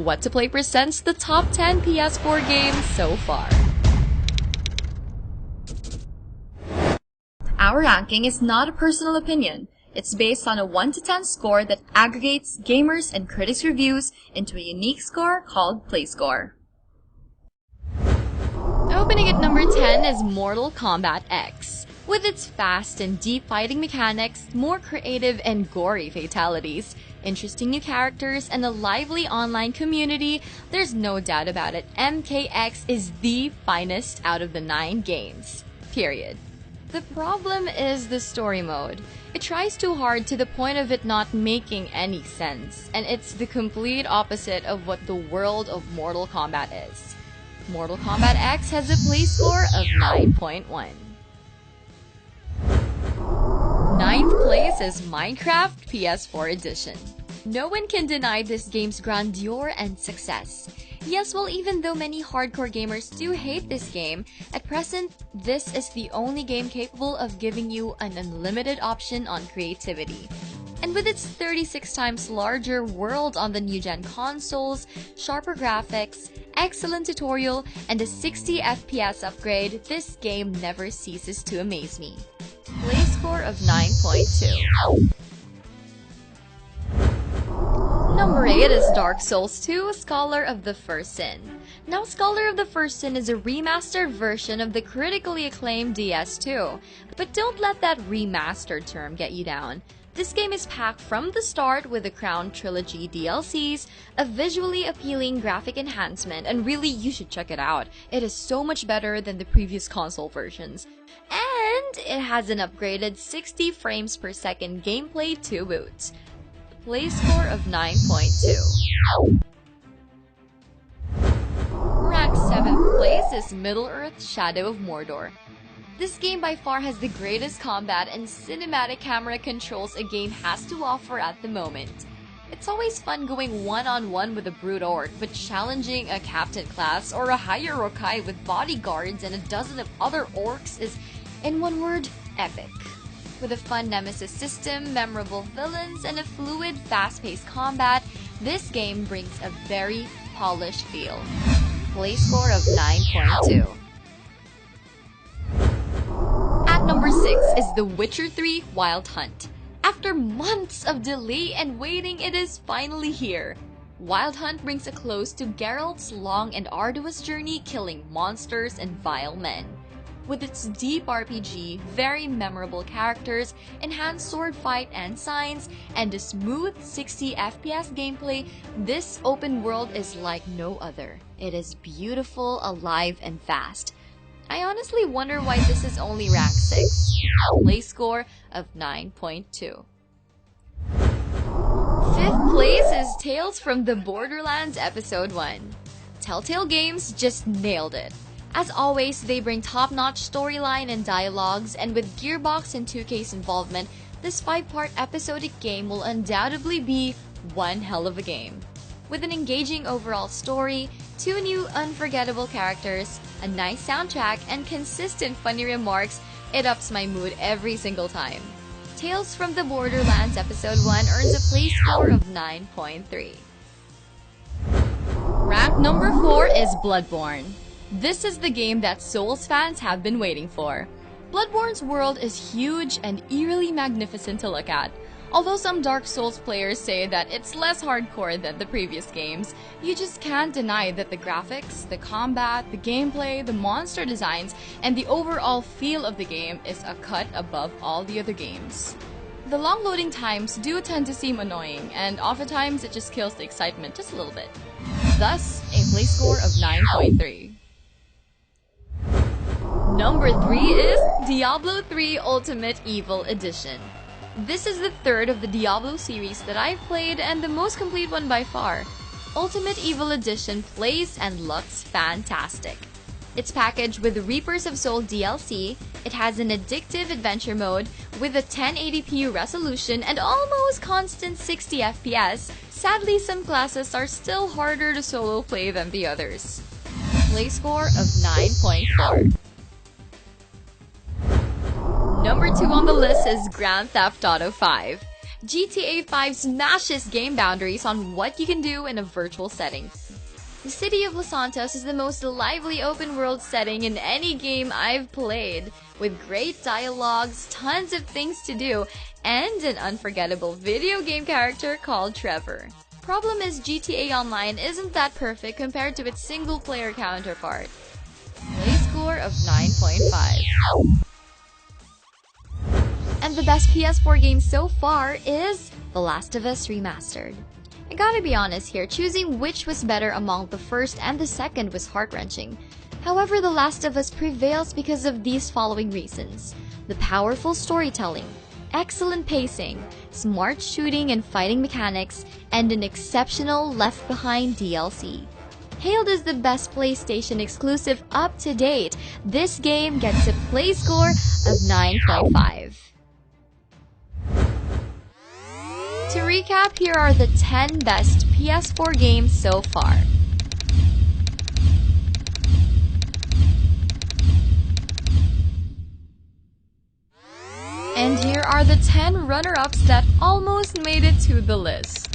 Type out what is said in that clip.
What to Play presents the top 10 PS4 games so far. Our ranking is not a personal opinion. It's based on a 1 to 10 score that aggregates gamers' and critics' reviews into a unique score called ps4. Opening at number 10 is Mortal Kombat X. With its fast and deep fighting mechanics, more creative and gory fatalities, interesting new characters, and a lively online community, there's no doubt about it, MKX is the finest out of the 9 games. Period. The problem is the story mode. It tries too hard to the point of it not making any sense, and it's the complete opposite of what the world of Mortal Kombat is. Mortal Kombat X has a play score of 9.1. Ninth place is Minecraft PS4 Edition. No one can deny this game's grandeur and success. Yes, well, even though many hardcore gamers do hate this game, at present, this is the only game capable of giving you an unlimited option on creativity. And with its 36 times larger world on the new-gen consoles, sharper graphics, excellent tutorial, and a 60 FPS upgrade, this game never ceases to amaze me. Play score of 9.2. Number 8 is Dark Souls 2: Scholar of the First Sin. Now, Scholar of the First Sin is a remastered version of the critically acclaimed DS2, but don't let that remastered term get you down. This game is packed from the start with the Crown Trilogy DLCs, a visually appealing graphic enhancement, and really, you should check it out. It is so much better than the previous console versions. And it has an upgraded 60 frames per second gameplay to boot. Play score of 9.2. Ranked 7th place is Middle-earth: Shadow of Mordor. This game by far has the greatest combat and cinematic camera controls a game has to offer at the moment. It's always fun going one-on-one with a brute orc, but challenging a captain class or a hierarchy with bodyguards and a dozen of other orcs is, in one word, epic. With a fun nemesis system, memorable villains, and a fluid, fast-paced combat, this game brings a very polished feel. Play score of 9.2. At number 6 is The Witcher 3: Wild Hunt. After months of delay and waiting, it is finally here. Wild Hunt brings a close to Geralt's long and arduous journey killing monsters and vile men. With its deep RPG, very memorable characters, enhanced sword fight and signs, and a smooth 60 FPS gameplay, this open world is like no other. It is beautiful, alive, and fast. I honestly wonder why this is only ranked 6. Play score of 9.2. 5th place is Tales from the Borderlands Episode 1. Telltale Games just nailed it. As always, they bring top-notch storyline and dialogues, and with Gearbox and 2K's involvement, this 5-part episodic game will undoubtedly be one hell of a game. With an engaging overall story, 2 new unforgettable characters, a nice soundtrack, and consistent funny remarks, it ups my mood every single time. Tales from the Borderlands Episode 1 earns a play score of 9.3. Rank number 4 is Bloodborne. This is the game that Souls fans have been waiting for. Bloodborne's world is huge and eerily magnificent to look at. Although some Dark Souls players say that it's less hardcore than the previous games, you just can't deny that the graphics, the combat, the gameplay, the monster designs, and the overall feel of the game is a cut above all the other games. The long loading times do tend to seem annoying, and oftentimes it just kills the excitement just a little bit. Thus, a play score of 9.3. Number 3 is Diablo 3 Ultimate Evil Edition. This is the third of the Diablo series that I've played and the most complete one by far. Ultimate Evil Edition plays and looks fantastic. It's packaged with the Reapers of Soul DLC, it has an addictive adventure mode with a 1080p resolution and almost constant 60 FPS. Sadly, some classes are still harder to solo play than the others. Play score of 9.4. Number 2 on the list is Grand Theft Auto 5. GTA 5 smashes game boundaries on what you can do in a virtual setting. The city of Los Santos is the most lively open world setting in any game I've played, with great dialogues, tons of things to do, and an unforgettable video game character called Trevor. Problem is GTA Online isn't that perfect compared to its single-player counterpart. Play score of 9.5. And the best PS4 game so far is The Last of Us Remastered. I gotta be honest here, choosing which was better among the first and the second was heart-wrenching. However, The Last of Us prevails because of these following reasons: the powerful storytelling, excellent pacing, smart shooting and fighting mechanics, and an exceptional Left Behind DLC. Hailed as the best PlayStation exclusive up to date, this game gets a play score of 9.5. To recap, here are the 10 best PS4 games so far. And here are the 10 runner-ups that almost made it to the list.